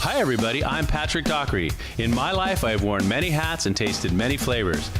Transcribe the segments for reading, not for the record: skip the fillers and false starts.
Hi everybody, I'm Patrick Dockery. In my life, I have worn many hats and tasted many flavors.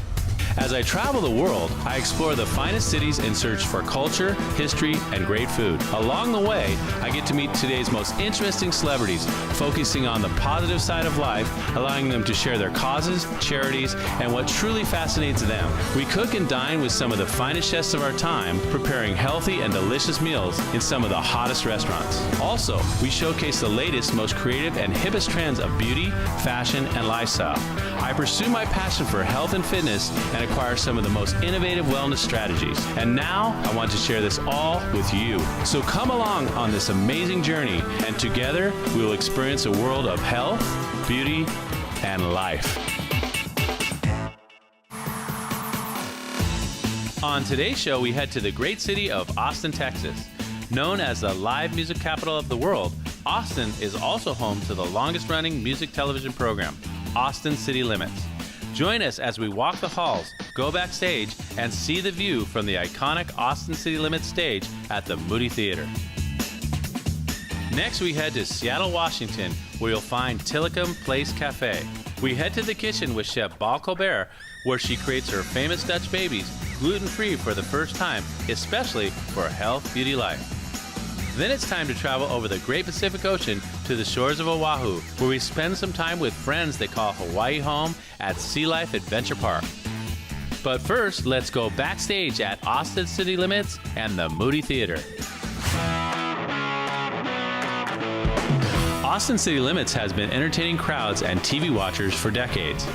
As I travel the world, I explore the finest cities in search for culture, history, and great food. Along the way, I get to meet today's most interesting celebrities, focusing on the positive side of life, allowing them to share their causes, charities, and what truly fascinates them. We cook and dine with some of the finest chefs of our time, preparing healthy and delicious meals in some of the hottest restaurants. Also, we showcase the latest, most creative, and hippest trends of beauty, fashion, and lifestyle. I pursue my passion for health and fitness and acquire some of the most innovative wellness strategies. And now, I want to share this all with you. So come along on this amazing journey, and together, we will experience a world of health, beauty, and life. On today's show, we head to the great city of Austin, Texas. Known as the live music capital of the world, Austin is also home to the longest-running music television program, Austin City Limits. Join us as we walk the halls, go backstage, and see the view from the iconic Austin City Limits stage at the Moody Theater. Next, we head to Seattle, Washington, where you'll find Tilikum Place Café. We head to the kitchen with Chef Ba Culbert, where she creates her famous Dutch babies, gluten-free for the first time, especially for a health, beauty life. Then it's time to travel over the Great Pacific Ocean to the shores of Oahu, where we spend some time with friends they call Hawaii home at Sea Life Adventure Park. But first, let's go backstage at Austin City Limits and the Moody Theater. Austin City Limits has been entertaining crowds and TV watchers for decades.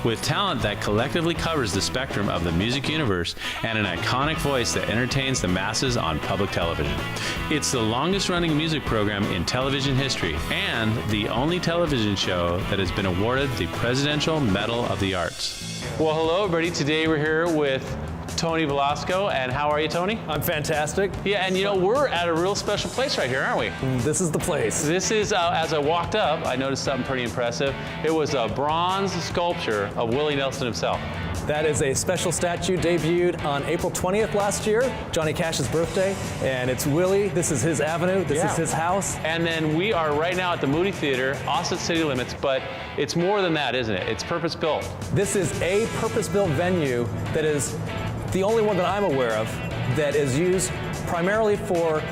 With talent that collectively covers the spectrum of the music universe and an iconic voice that entertains the masses on public television. It's the longest-running music program in television history and the only television show that has been awarded the Presidential Medal of the Arts. Well, hello, everybody. Today we're here with Tony Velasco, and how are you, Tony? I'm fantastic. Yeah, and you know, we're at a real special place right here, aren't we? This is the place. This is, as I walked up, I noticed something pretty impressive. It was a bronze sculpture of Willie Nelson himself. That is a special statue debuted on April 20th last year, Johnny Cash's birthday, and it's Willie. This is his avenue. This is his house. And then we are right now at the Moody Theater, Austin City Limits, but it's more than that, isn't it? It's purpose-built. This is a purpose-built venue that is the only one that I'm aware of that is used primarily for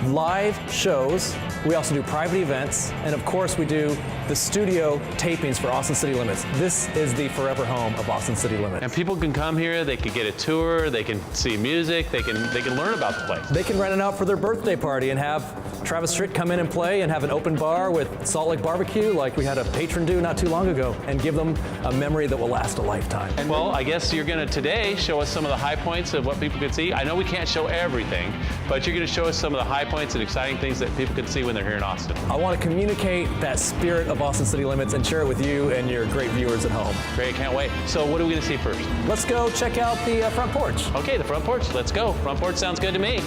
live shows. We also do private events, and of course we do the studio tapings for Austin City Limits. This is the forever home of Austin City Limits. And people can come here, they can get a tour, they can see music, they can learn about the place. They can rent it out for their birthday party and have Travis Tritt come in and play and have an open bar with Salt Lake Barbecue like we had a patron do not too long ago and give them a memory that will last a lifetime. And well, I guess you're gonna today show us some of the high points of what people can see. I know we can't show everything, but you're gonna show us some of the high points and exciting things that people can see when they're here in Austin. I want to communicate that spirit of Austin City Limits and share it with you and your great viewers at home. Great, can't wait. So what are we gonna see first? Let's go check out the front porch. Okay, the front porch, let's go. Front porch sounds good to me.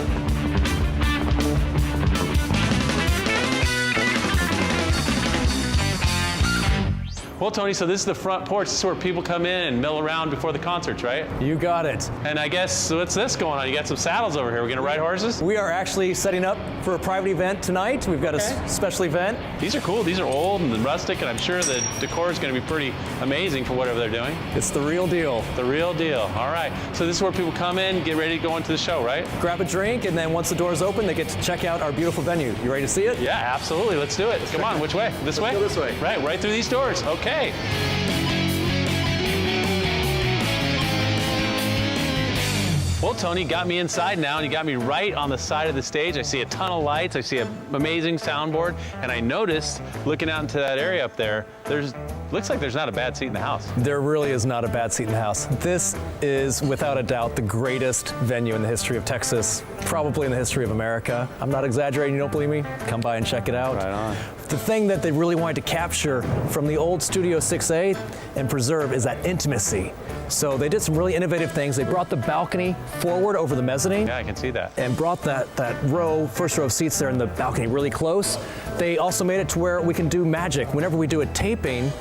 Well, Tony, so this is the front porch. This is where people come in and mill around before the concerts, right? You got it. And I guess, what's this going on? You got some saddles over here. We're gonna ride horses? We are actually setting up for a private event tonight. We've got a special event. These are cool. These are old and rustic, and I'm sure the decor is gonna be pretty amazing for whatever they're doing. It's the real deal. The real deal. All right. So this is where people come in, get ready to go into the show, right? Grab a drink, and then once the doors open, they get to check out our beautiful venue. You ready to see it? Yeah, absolutely. Let's do it. Come on, which way? This way? Let's go this way. Right through these doors. Okay. Well, Tony got me inside now, and he got me right on the side of the stage. I see a ton of lights, I see an amazing soundboard, and I noticed, looking out into that area up there, looks like there's not a bad seat in the house. There really is not a bad seat in the house. This is, without a doubt, the greatest venue in the history of Texas, probably in the history of America. I'm not exaggerating, you don't believe me? Come by and check it out. Right on. The thing that they really wanted to capture from the old Studio 6A and preserve is that intimacy. So they did some really innovative things. They brought the balcony forward over the mezzanine. Yeah, I can see that. And brought that first row of seats there in the balcony really close. They also made it to where we can do magic. Whenever we do a taping,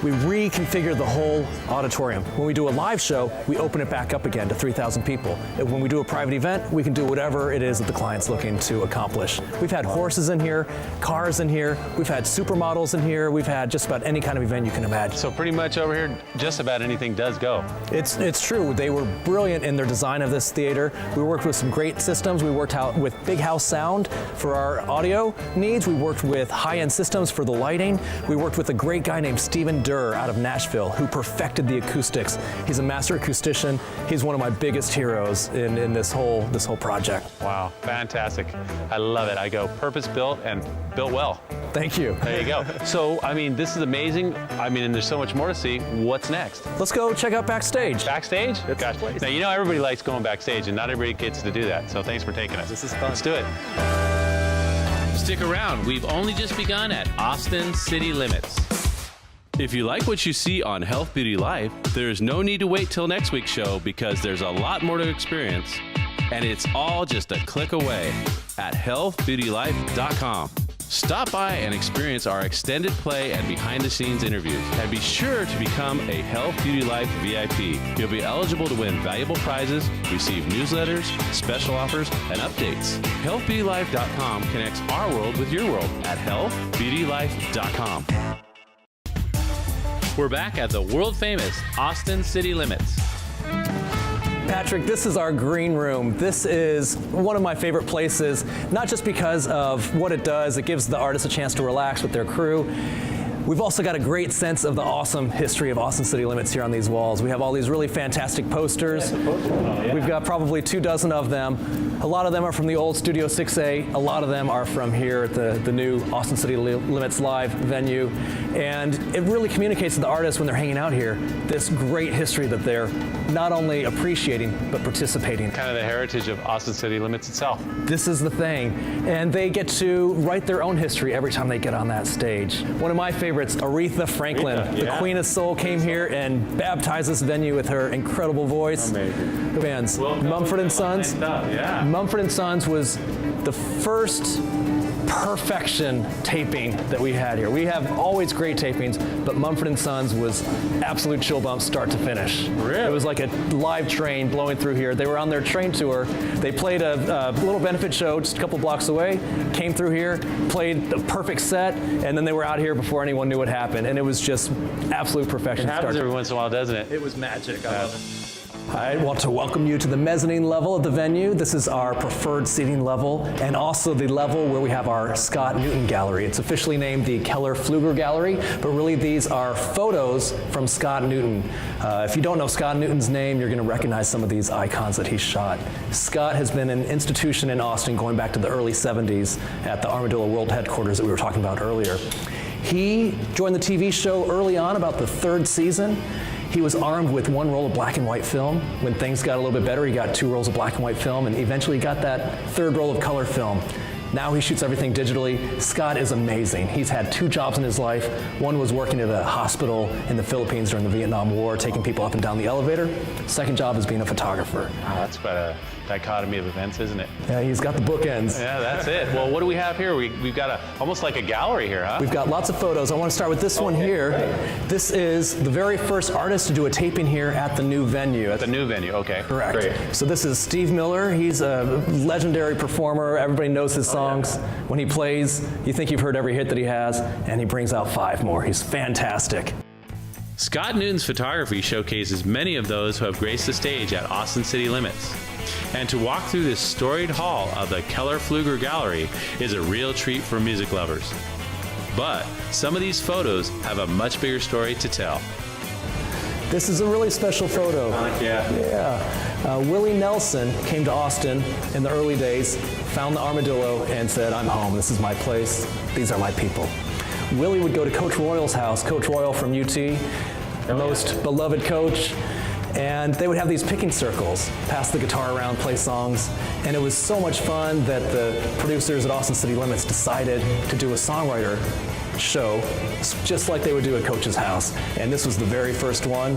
we reconfigure the whole auditorium. When we do a live show, we open it back up again to 3,000 people. And when we do a private event, we can do whatever it is that the client's looking to accomplish. We've had horses in here, cars in here, we've had supermodels in here, we've had just about any kind of event you can imagine. So pretty much over here, just about anything does go. It's true. They were brilliant in their design of this theater. We worked with some great systems. We worked out with big house sound for our audio needs. We worked with high-end systems for the lighting. We worked with a great guy named Stephen Durr out of Nashville who perfected the acoustics. He's a master acoustician. He's one of my biggest heroes in this whole project. Wow, fantastic. I love it. I go purpose-built and built well. Thank you. There you go. So, I mean, this is amazing. I mean, and there's so much more to see. What's next? Let's go check out backstage. Backstage? Gotcha. Now, you know everybody likes going backstage, and not everybody gets to do that. So thanks for taking us. This is fun. Let's do it. Stick around. We've only just begun at Austin City Limits. If you like what you see on Health Beauty Life, there's no need to wait till next week's show because there's a lot more to experience. And it's all just a click away at healthbeautylife.com. Stop by and experience our extended play and behind-the-scenes interviews. And be sure to become a Health Beauty Life VIP. You'll be eligible to win valuable prizes, receive newsletters, special offers, and updates. HealthBeautyLife.com connects our world with your world at healthbeautylife.com. We're back at the world-famous Austin City Limits. Patrick, this is our green room. This is one of my favorite places, not just because of what it does. It gives the artists a chance to relax with their crew. We've also got a great sense of the awesome history of Austin City Limits here on these walls. We have all these really fantastic posters. We've got probably 24 of them. A lot of them are from the old Studio 6A. A lot of them are from here at the new Austin City Limits Live venue. And it really communicates to the artists when they're hanging out here this great history that they're not only appreciating, but participating. Kind of the heritage of Austin City Limits itself. This is the thing. And they get to write their own history every time they get on that stage. One of my favorites, Aretha Franklin, the Queen of Soul, came here and baptized this venue with her incredible voice. Amazing. The bands, Mumford & Sons. Yeah. Mumford & Sons was the first perfection taping that we had here. We have always great tapings, but Mumford & Sons was absolute chill bump start to finish. Really? It was like a live train blowing through here. They were on their train tour. They played a little benefit show just a couple blocks away, came through here, played the perfect set, and then they were out here before anyone knew what happened. And it was just absolute perfection. It happens every once in a while, doesn't it? It was magic. I love it. I want to welcome you to the mezzanine level of the venue. This is our preferred seating level and also the level where we have our Scott Newton Gallery. It's officially named the Keller-Pfluger Gallery, but really these are photos from Scott Newton. If you don't know Scott Newton's name, you're going to recognize some of these icons that he shot. Scott has been an institution in Austin going back to the early 70s at the Armadillo World Headquarters that we were talking about earlier. He joined the TV show early on, about the 3rd season. He was armed with 1 roll of black and white film. When things got a little bit better, he got 2 rolls of black and white film, and eventually got that 3rd roll of color film. Now he shoots everything digitally. Scott is amazing. He's had 2 jobs in his life. One was working at a hospital in the Philippines during the Vietnam War, taking people up and down the elevator. Second job is being a photographer. Oh, that's quite a dichotomy of events, isn't it? Yeah, he's got the bookends. Yeah, that's it. Well, what do we have here? We've got almost like a gallery here, huh? We've got lots of photos. I want to start with this one here. Great. This is the very first artist to do a taping here at the new venue. At the new venue, okay. Correct. Great. So this is Steve Miller. He's a legendary performer. Everybody knows his songs. Yeah. When he plays, you think you've heard every hit that he has, and he brings out 5 more. He's fantastic. Scott Newton's photography showcases many of those who have graced the stage at Austin City Limits. And to walk through this storied hall of the Keller-Pfluger Gallery is a real treat for music lovers. But some of these photos have a much bigger story to tell. This is a really special photo. Yeah. Willie Nelson came to Austin in the early days, found the Armadillo, and said, "I'm home. This is my place. These are my people." Willie would go to Coach Royal's house, Coach Royal from UT, the most beloved coach, and they would have these picking circles, pass the guitar around, play songs, and it was so much fun that the producers at Austin City Limits decided to do a songwriter show, just like they would do at Coach's house. And this was the very first one.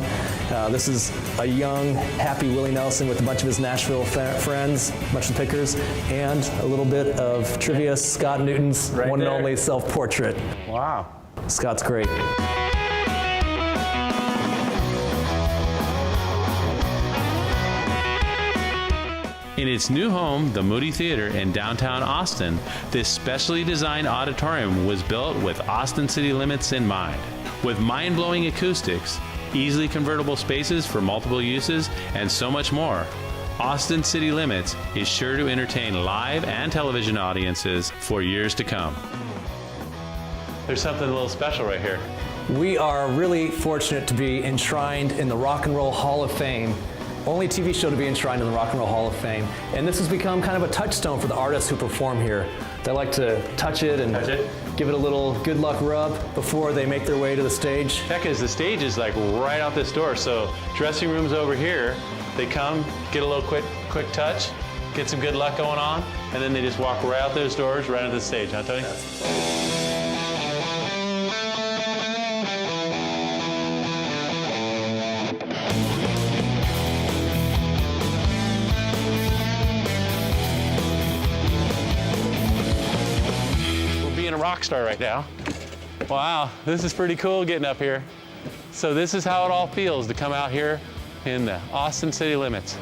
This is a young, happy Willie Nelson with a bunch of his Nashville friends, a bunch of pickers, and a little bit of trivia, Scott Newton's one and only self-portrait. Wow. Scott's great. In its new home, the Moody Theater in downtown Austin, this specially designed auditorium was built with Austin city limits in mind. With mind-blowing acoustics, easily convertible spaces for multiple uses, and so much more, Austin City Limits is sure to entertain live and television audiences for years to come. There's something a little special right here. We are really fortunate to be enshrined in the Rock and Roll Hall of Fame. Only TV show to be enshrined in the Rock and Roll Hall of Fame. And this has become kind of a touchstone for the artists who perform here. They like to touch it and give it a little good luck rub before they make their way to the stage. Heck, the stage is like right out this door, so dressing room's over here. They come, get a little quick touch, get some good luck going on, and then they just walk right out those doors, right into the stage, huh, Tony? Being a rock star right now. Wow, this is pretty cool getting up here. So this is how it all feels to come out here in the Austin city limits.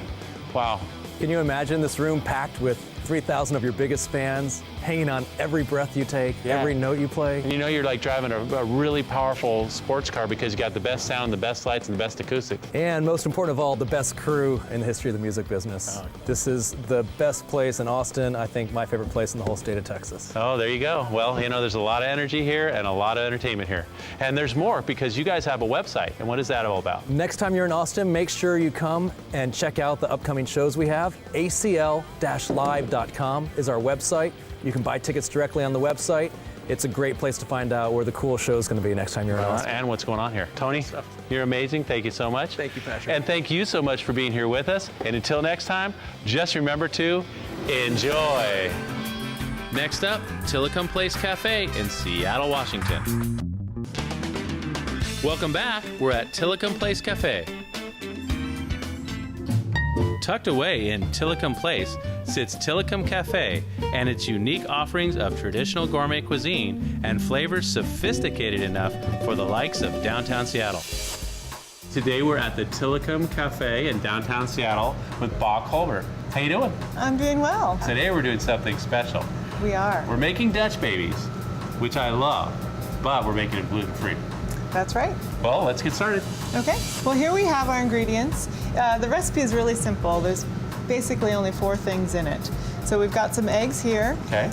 Wow. Can you imagine this room packed with 3,000 of your biggest fans hanging on every breath you take, every note you play? And you know you're like driving a really powerful sports car because you got the best sound, the best lights, and the best acoustics. And most important of all, the best crew in the history of the music business. Oh. This is the best place in Austin, I think my favorite place in the whole state of Texas. Oh, there you go. Well, you know, there's a lot of energy here and a lot of entertainment here. And there's more because you guys have a website. And what is that all about? Next time you're in Austin, make sure you come and check out the upcoming shows we have. acl-live.com is our website. You can buy tickets directly on the website. It's a great place to find out where the cool show is going to be next time you're in Austin. And what's going on here. Tony, you're amazing. Thank you so much. Thank you, Patrick. And thank you so much for being here with us. And until next time, just remember to enjoy. Next up, Tilikum Place Café in Seattle, Washington. Welcome back. We're at Tilikum Place Café. Tucked away in Tilikum Place sits Tilikum Café and its unique offerings of traditional gourmet cuisine and flavors sophisticated enough for the likes of downtown Seattle. Today we're at the Tilikum Café in downtown Seattle with Ba Culbert. How you doing? I'm doing well. Today we're doing something special. We are. We're making Dutch babies, which I love, but we're making it gluten-free. That's right. Well, let's get started. Okay. Well, here we have our ingredients. The recipe is really simple. There's basically only 4 things in it. So we've got some eggs here. Okay.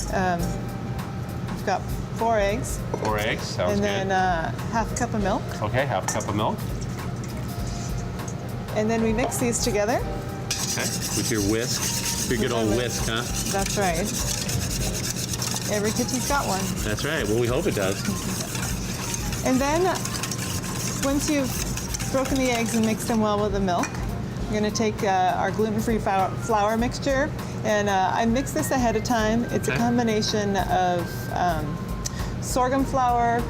We've got 4 eggs. 4 eggs, sounds and good. then half a cup of milk. Okay, half a cup of milk. And then we mix these together. Okay, with your whisk. Your good old whisk, huh? That's right. Every kitchen's got one. That's right. Well, we hope it does. And then once you've broken the eggs and mixed them well with the milk, we're going to take our gluten-free flour mixture, and I mixed this ahead of time. It's a combination of sorghum flour,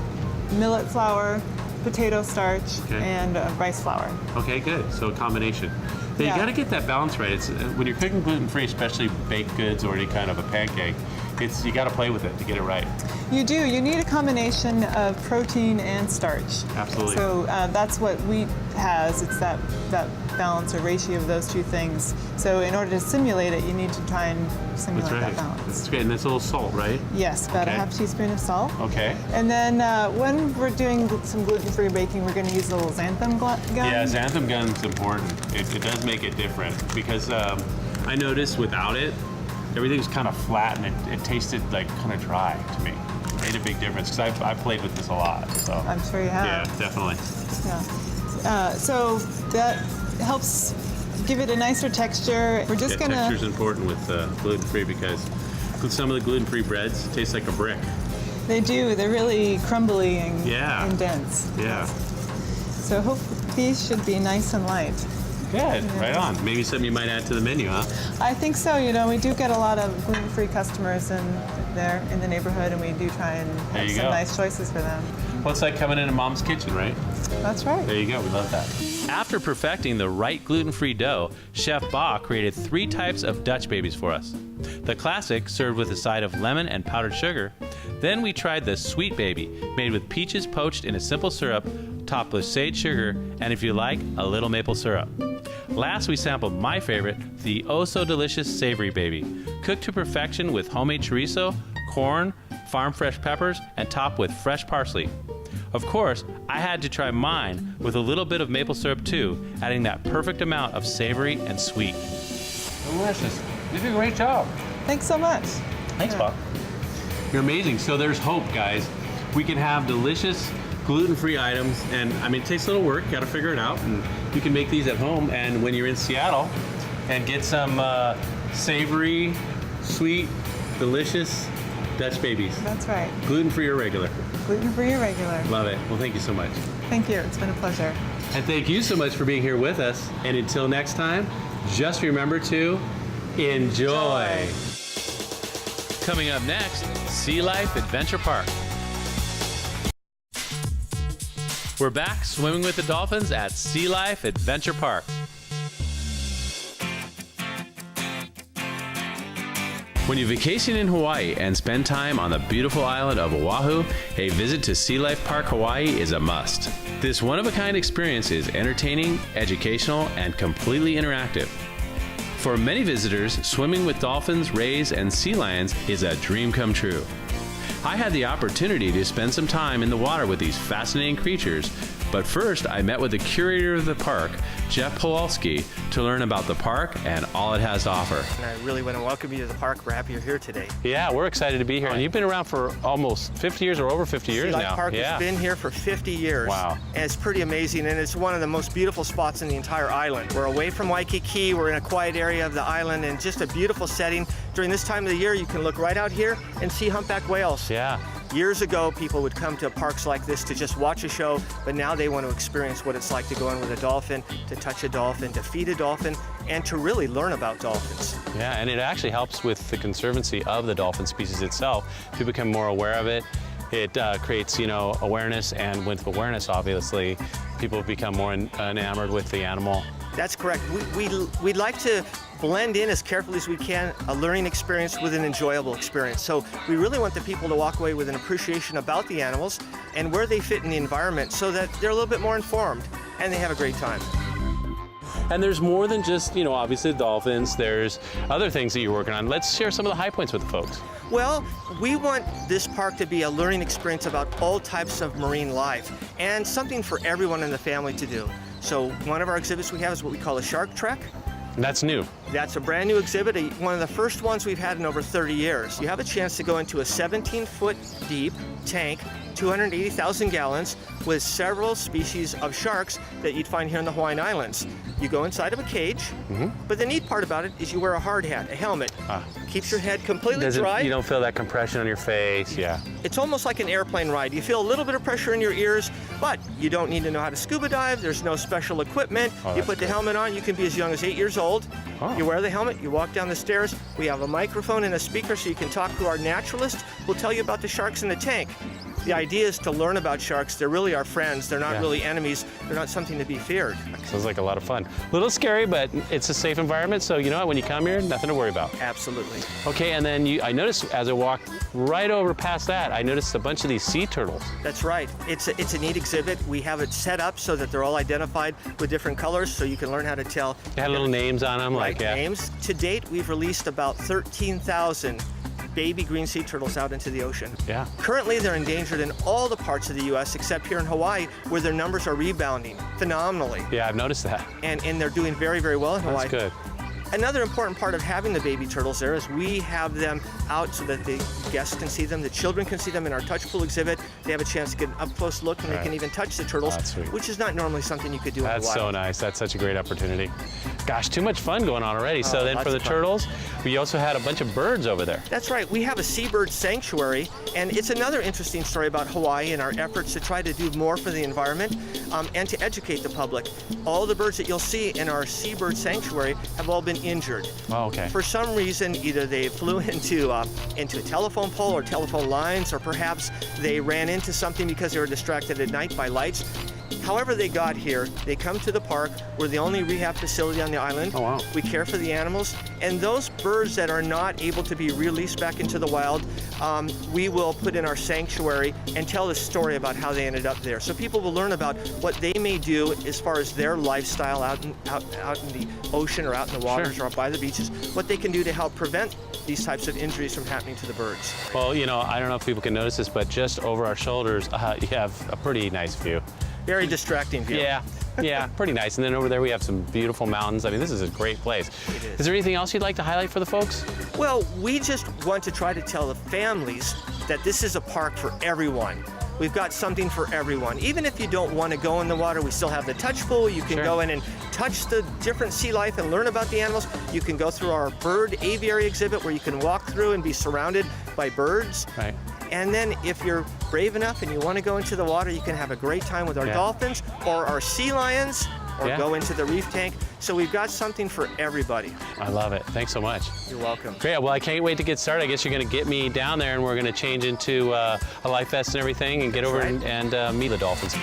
millet flour, potato starch, and rice flour. Okay, good. So a combination. Now, you got to get that balance right. It's when you're cooking gluten-free, especially baked goods or any kind of a pancake, you got to play with it to get it right. You do. You need a combination of protein and starch. Absolutely. So that's what wheat has. It's that balance or ratio of those 2 things. So in order to simulate it, you need to try and simulate that balance. That's great. And that's a little salt, right? Yes, about a half teaspoon of salt. Okay. And then when we're doing some gluten-free baking, we're going to use a little xanthan gun. Yeah, xanthan gun's important. It does make it different because I noticed without it, everything's kind of flat and it tasted like kind of dry to me. It made a big difference because I played with this a lot. So I'm sure you have. Yeah, definitely. Yeah. So that helps give it a nicer texture. We're just gonna. Texture's important with gluten-free because some of the gluten-free breads taste like a brick. They do. They're really crumbly and dense. Yeah. So these should be nice and light. Good, Yeah. right on. Maybe something you might add to the menu, huh? I think so. You know, we do get a lot of gluten-free customers in the neighborhood, and we do try and There have you some go. nice choices for them. Well, it's like coming into Mom's kitchen, right? That's right. There you go, we love that. After perfecting the right gluten-free dough, Chef Ba created 3 types of Dutch babies for us. The classic, served with a side of lemon and powdered sugar. Then we tried the sweet baby, made with peaches poached in a simple syrup, topped with sage sugar, and if you like, a little maple syrup. Last, we sampled my favorite, the oh-so-delicious savory baby, cooked to perfection with homemade chorizo, corn, farm-fresh peppers, and topped with fresh parsley. Of course, I had to try mine with a little bit of maple syrup too, adding that perfect amount of savory and sweet. Delicious. You did a great job. Thanks so much. Thanks, Bob. You're amazing. So there's hope, guys. We can have delicious gluten-free items, and I mean, it takes a little work. You got to figure it out, and you can make these at home. And when you're in Seattle, and get some savory, sweet, delicious Dutch babies. That's right. Gluten-free or regular. Gluten-free or regular. Love it. Well, thank you so much. Thank you. It's been a pleasure. And thank you so much for being here with us. And until next time, just remember to enjoy. Coming up next, Sea Life Adventure Park. We're back swimming with the dolphins at Sea Life Adventure Park. When you vacation in Hawaii and spend time on the beautiful island of Oahu, a visit to Sea Life Park Hawaii is a must. This one-of-a-kind experience is entertaining, educational, and completely interactive. For many visitors, swimming with dolphins, rays, and sea lions is a dream come true. I had the opportunity to spend some time in the water with these fascinating creatures, but first I met with the curator of the park, Jeff Pawlowski, to learn about the park and all it has to offer. And I really want to welcome you to the park. We're happy you're here today. Yeah, we're excited to be here. And you've been around for almost 50 years or over 50 years Sea now. Life Park Yeah. has been here for 50 years. Wow. And it's pretty amazing, and it's one of the most beautiful spots in the entire island. We're away from Waikiki, we're in a quiet area of the island, and just a beautiful setting. During this time of the year, you can look right out here and see humpback whales. Yeah. Years ago, people would come to parks like this to just watch a show, but now they want to experience what it's like to go in with a dolphin, to touch a dolphin, to feed a dolphin, and to really learn about dolphins. Yeah, and it actually helps with the conservancy of the dolphin species itself. People become more aware of it. It creates, awareness, and with awareness, obviously, people become more enamored with the animal. That's correct. We'd like to blend in as carefully as we can a learning experience with an enjoyable experience. So we really want the people to walk away with an appreciation about the animals and where they fit in the environment so that they're a little bit more informed and they have a great time. And there's more than just, obviously the dolphins. There's other things that you're working on. Let's share some of the high points with the folks. Well, we want this park to be a learning experience about all types of marine life and something for everyone in the family to do. So one of our exhibits we have is what we call a shark trek. That's new. That's a brand new exhibit, one of the first ones we've had in over 30 years. You have a chance to go into a 17-foot deep tank, 280,000 gallons, with several species of sharks that you'd find here in the Hawaiian Islands. You go inside of a cage, but the neat part about it is you wear a hard hat, a helmet. Keeps your head completely dry. You don't feel that compression on your face, yeah. It's almost like an airplane ride. You feel a little bit of pressure in your ears, but you don't need to know how to scuba dive. There's no special equipment. You put the helmet on, you can be as young as 8 years old. You wear the helmet, you walk down the stairs. We have a microphone and a speaker so you can talk to our naturalist. We'll tell you about the sharks in the tank. The idea is to learn about sharks. They're really our friends. They're not really enemies. They're not something to be feared. Sounds like a lot of fun. A little scary, but it's a safe environment, so when you come here, nothing to worry about. Absolutely. Okay, and then I noticed as I walked right over past that, I noticed a bunch of these sea turtles. That's right. It's a neat exhibit. We have it set up so that they're all identified with different colors, so you can learn how to tell. They had little names on them, names. To date, we've released about 13,000 baby green sea turtles out into the ocean. Yeah. Currently, they're endangered in all the parts of the U.S. except here in Hawaii, where their numbers are rebounding phenomenally. Yeah, I've noticed that. And they're doing very, very well in Hawaii. That's good. Another important part of having the baby turtles there is we have them out so that the guests can see them, the children can see them in our touch pool exhibit. They have a chance to get an up-close look, and they can even touch the turtles, which is not normally something you could do in the wild. That's so nice. That's such a great opportunity. Gosh, too much fun going on already. So then for the turtles, we also had a bunch of birds over there. That's right. We have a seabird sanctuary, and it's another interesting story about Hawaii and our efforts to try to do more for the environment. and to educate the public. All the birds that you'll see in our seabird sanctuary have all been injured. Oh, okay. For some reason, either they flew into a telephone pole or telephone lines, or perhaps they ran into something because they were distracted at night by lights. However they got here, they come to the park. We're the only rehab facility on the island. Oh, wow. We care for the animals. And those birds that are not able to be released back into the wild, we will put in our sanctuary and tell the story about how they ended up there. So people will learn about what they may do as far as their lifestyle out in the ocean or out in the waters Sure. or out by the beaches, what they can do to help prevent these types of injuries from happening to the birds. Well, you know, I don't know if people can notice this, but just over our shoulders, you have a pretty nice view. Very distracting view. Yeah, yeah, pretty nice. And then over there we have some beautiful mountains. I mean, this is a great place. It is. Is there anything else you'd like to highlight for the folks? Well, we just want to try to tell the families that this is a park for everyone. We've got something for everyone. Even if you don't want to go in the water, we still have the touch pool. You can Sure. go in and touch the different sea life and learn about the animals. You can go through our bird aviary exhibit where you can walk through and be surrounded by birds. Right. And then if you're brave enough and you want to go into the water, you can have a great time with our Yeah. dolphins or our sea lions, or Yeah. go into the reef tank. So we've got something for everybody. I love it. Thanks so much. You're welcome. Great. Well, I can't wait to get started. I guess you're going to get me down there and we're going to change into a life vest and everything and get over Right. and meet the dolphins.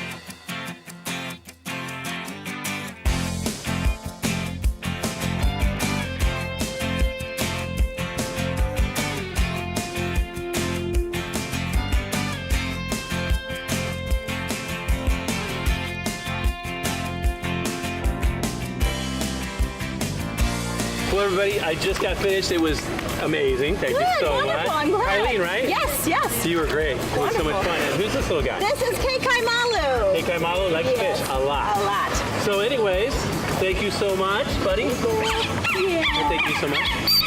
Well, everybody, I just got finished. It was amazing. Thank you so wonderful. much. I'm glad. Eileen, right? Yes, yes. You were great. It was so much Wonderful. fun. And who's this little guy? This is Kekai Malu. Hey, Kaimalo likes to Yes. fish a lot. A lot. So anyways, thank you so much, buddy. Yeah. Thank you so much.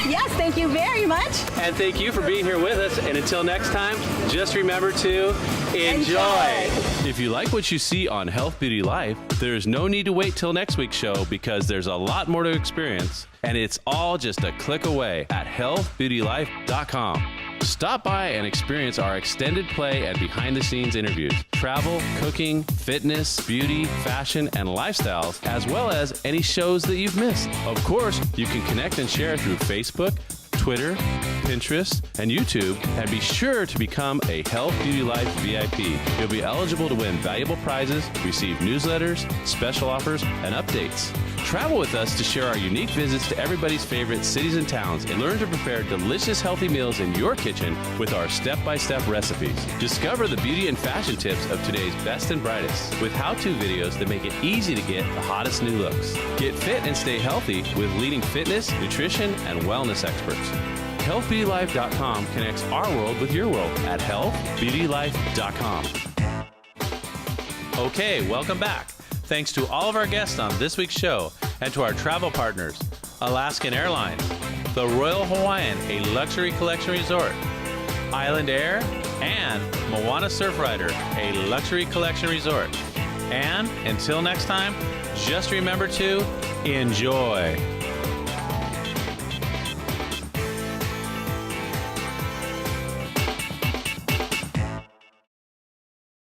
Yes, thank you very much. And thank you for being here with us. And until next time, just remember to enjoy. If you like what you see on Health Beauty Life, there's no need to wait till next week's show because there's a lot more to experience. And it's all just a click away at healthbeautylife.com. Stop by and experience our extended play and behind-the-scenes interviews, travel, cooking, fitness, beauty, fashion, and lifestyles, as well as any shows that you've missed. Of course, you can connect and share through Facebook, Twitter, Pinterest, and YouTube, and be sure to become a Health Beauty Life VIP. You'll be eligible to win valuable prizes, receive newsletters, special offers, and updates. Travel with us to share our unique visits to everybody's favorite cities and towns and learn to prepare delicious, healthy meals in your kitchen with our step-by-step recipes. Discover the beauty and fashion tips of today's best and brightest with how-to videos that make it easy to get the hottest new looks. Get fit and stay healthy with leading fitness, nutrition, and wellness experts. HealthBeautyLife.com connects our world with your world at HealthBeautyLife.com. Okay, welcome back. Thanks to all of our guests on this week's show and to our travel partners, Alaskan Airlines, the Royal Hawaiian, a luxury collection resort, Island Air, and Moana Surfrider, a luxury collection resort. And until next time, just remember to enjoy.